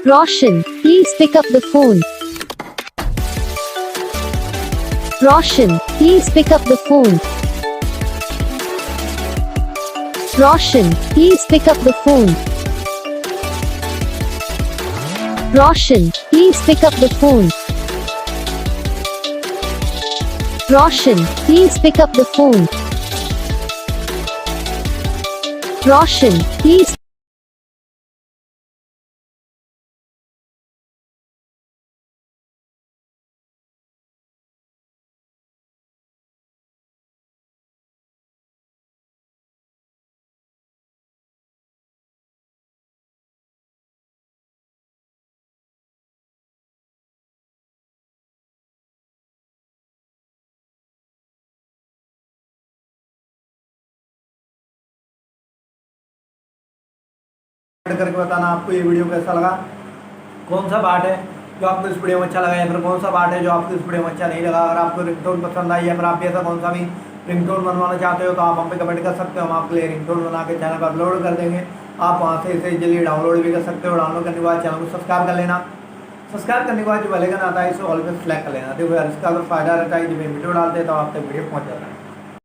Roshan, please pick up the phone. Roshan, please pick up the phone. Roshan, please pick up the phone. Roshan, please pick up the phone. Roshan, please pick up the phone. Roshan, please. करके बताना आपको ये video कैसा लगा, कौन सा part है जो आपको इस वीडियो में अच्छा लगा या फिर कौन सा पार्ट है जो आपको इस वीडियो में अच्छा नहीं लगा। अगर आपको रिंगटोन पसंद आई या फिर आप ऐसा कौन सा भी रिंगटोन बनवाना चाहते हो तो आप हम पे कमेंट कर सकते हो, हम आपके लिए रिंगटोन बना के चैनल पर अपलोड कर देंगे। आप वहाँ से इसे जल्दी डाउनलोड भी कर सकते हो। डाउनलोड करने के बाद चैनल को सब्सक्राइब कर लेना। सब्सक्राइब करने के बाद जो बेल आइकन आता है इसे ऑल पे सेलेक्ट कर लेना। देखो यार, इसका अगर फायदा रहता है जब वीडियो डालते हैं तो आप तक वीडियो पहुँच जाता है।